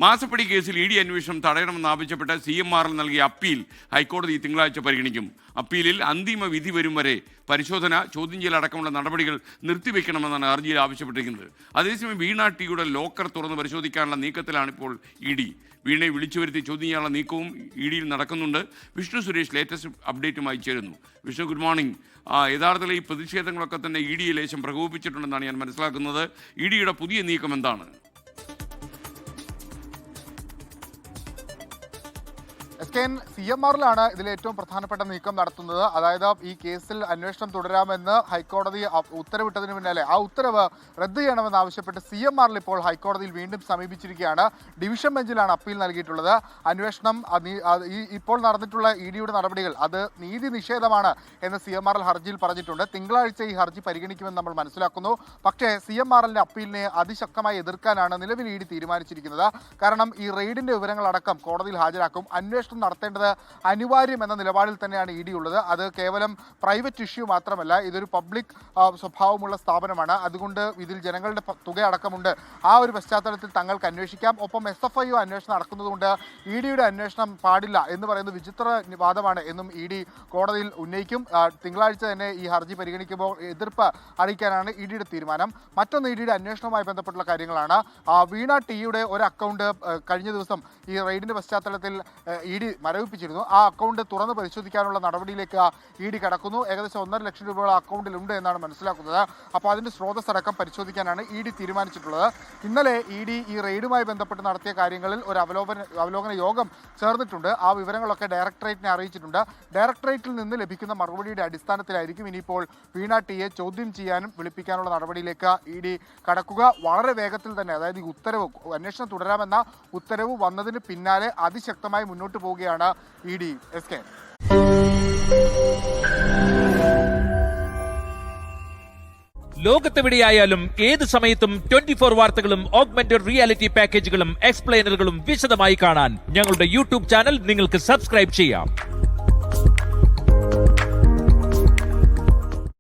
മാസപ്പടി കേസിൽ E D അന്വേഷണം തടയണമെന്നാവശ്യപ്പെട്ട് CMRL നൽകിയ അപ്പീൽ ഹൈക്കോടതി തിങ്കളാഴ്ച പരിഗണിക്കും. അപ്പീലിൽ അന്തിമ വിധി വരും വരെ പരിശോധന, ചോദ്യം ചെയ്യൽ അടക്കമുള്ള നടപടികൾ നിർത്തിവെക്കണമെന്നാണ് ഹർജിയിൽ ആവശ്യപ്പെട്ടിരിക്കുന്നത്. അതേസമയം വീണ ടിയുടെ ലോക്കർ തുറന്ന് പരിശോധിക്കാനുള്ള നീക്കത്തിലാണിപ്പോൾ ED. വീണയെ വിളിച്ചു വരുത്തി ചോദ്യം ചെയ്യാനുള്ള നീക്കവും EDയിൽ നടക്കുന്നുണ്ട്. വിഷ്ണു സുരേഷ് ലേറ്റസ്റ്റ് അപ്ഡേറ്റുമായി ചേരുന്നു. Vishnu, good morning. യഥാർത്ഥത്തിൽ ഈ പ്രതിഷേധങ്ങളൊക്കെ തന്നെ EDയെ ലേശം പ്രകോപിപ്പിച്ചിട്ടുണ്ടെന്നാണ് ഞാൻ മനസ്സിലാക്കുന്നത്. EDയുടെ പുതിയ നീക്കം എന്താണ്? CMRലാണ് ഇതിൽ ഏറ്റവും പ്രധാനപ്പെട്ട നീക്കം നടത്തുന്നത്. അതായത് ഈ കേസിൽ അന്വേഷണം തുടരാമെന്ന് ഹൈക്കോടതി ഉത്തരവിട്ടതിന് പിന്നാലെ ആ ഉത്തരവ് റദ്ദ് ചെയ്യണമെന്ന് ആവശ്യപ്പെട്ട് CMRL ഇപ്പോൾ ഹൈക്കോടതിയിൽ വീണ്ടും സമീപിച്ചിരിക്കുകയാണ്. ഡിവിഷൻ ബെഞ്ചിലാണ് അപ്പീൽ നൽകിയിട്ടുള്ളത്. അന്വേഷണം ഇപ്പോൾ നടന്നിട്ടുള്ള EDയുടെ നടപടികൾ അത് നീതി നിഷേധമാണ് എന്ന് CMRL ഹർജിയിൽ പറഞ്ഞിട്ടുണ്ട്. തിങ്കളാഴ്ച ഈ ഹർജി പരിഗണിക്കുമെന്ന് നമ്മൾ മനസ്സിലാക്കുന്നു. പക്ഷേ CMRLന്റെ അപ്പീലിനെ അതിശക്തമായി എതിർക്കാനാണ് നിലവിൽ ED തീരുമാനിച്ചിരിക്കുന്നത്. കാരണം ഈ റെയ്ഡിന്റെ വിവരങ്ങളടക്കം കോടതിയിൽ ഹാജരാക്കും. അന്വേഷണം നടത്തേണ്ടത് അനിവാര്യം എന്ന നിലപാടിൽ തന്നെയാണ് ED ഉള്ളത്. അത് കേവലം പ്രൈവറ്റ് ഇഷ്യൂ മാത്രമല്ല, ഇതൊരു പബ്ലിക് സ്വഭാവമുള്ള സ്ഥാപനമാണ്. അതുകൊണ്ട് ഇതിൽ ജനങ്ങളുടെ തുക അടക്കമുണ്ട്. ആ ഒരു പശ്ചാത്തലത്തിൽ തങ്ങൾക്ക് അന്വേഷിക്കാം. ഒപ്പം SFIO അന്വേഷണം നടക്കുന്നതുകൊണ്ട് EDയുടെ അന്വേഷണം പാടില്ല എന്ന് പറയുന്നത് വിചിത്ര വാദമാണ് എന്നും ED കോടതിയിൽ ഉന്നയിക്കും. തിങ്കളാഴ്ച തന്നെ ഈ ഹർജി പരിഗണിക്കുമ്പോൾ എതിർപ്പ് അറിയിക്കാനാണ് EDയുടെ തീരുമാനം. മറ്റൊന്ന് EDയുടെ അന്വേഷണവുമായി ബന്ധപ്പെട്ടുള്ള കാര്യങ്ങളാണ്. വീണ ടിയുടെ ഒരു അക്കൗണ്ട് കഴിഞ്ഞ ദിവസം ഈ റെയ്ഡിന്റെ പശ്ചാത്തലത്തിൽ ED മരവിപ്പിച്ചിരുന്നു. ആ അക്കൗണ്ട് തുറന്ന് പരിശോധിക്കാനുള്ള നടപടിയിലേക്ക് ED കടക്കുന്നു. ഏകദേശം 1.5 ലക്ഷം രൂപ അക്കൗണ്ടിലുണ്ട് എന്നാണ് മനസ്സിലാക്കുന്നത്. അപ്പോൾ അതിന്റെ സ്രോതസ് അടക്കം പരിശോധിക്കാനാണ് ED തീരുമാനിച്ചിട്ടുള്ളത്. ഇന്നലെ ED ഈ റെയ്ഡുമായി ബന്ധപ്പെട്ട് നടത്തിയ കാര്യങ്ങളിൽ ഒരു അവലോകന യോഗം ചേർന്നിട്ടുണ്ട്. ആ വിവരങ്ങളൊക്കെ ഡയറക്ടറേറ്റിനെ അറിയിച്ചിട്ടുണ്ട്. ഡയറക്ടറേറ്റിൽ നിന്ന് ലഭിക്കുന്ന മറുപടിയുടെ അടിസ്ഥാനത്തിലായിരിക്കും ഇനിയിപ്പോൾ വീണ ടിയെ ചോദ്യം ചെയ്യാനും വിളിപ്പിക്കാനുള്ള നടപടിയിലേക്ക് ED കടക്കുക. വളരെ വേഗത്തിൽ തന്നെ, അതായത് ഈ ഉത്തരവ് അന്വേഷണം തുടരാമെന്ന ഉത്തരവ് വന്നതിന് പിന്നാലെ അതിശക്തമായി മുന്നോട്ട് പോവുകയാണ് ED. SK ലോകത്തെവിടെയായാലും ഏത് സമയത്തും 24 വാർത്തകളും ഓഗ്മെന്റഡ് റിയാലിറ്റി പാക്കേജുകളും എക്സ്പ്ലെയിനറുകളും വിശദമായി കാണാൻ ഞങ്ങളുടെ YouTube ചാനൽ നിങ്ങൾക്ക് സബ്സ്ക്രൈബ് ചെയ്യാം.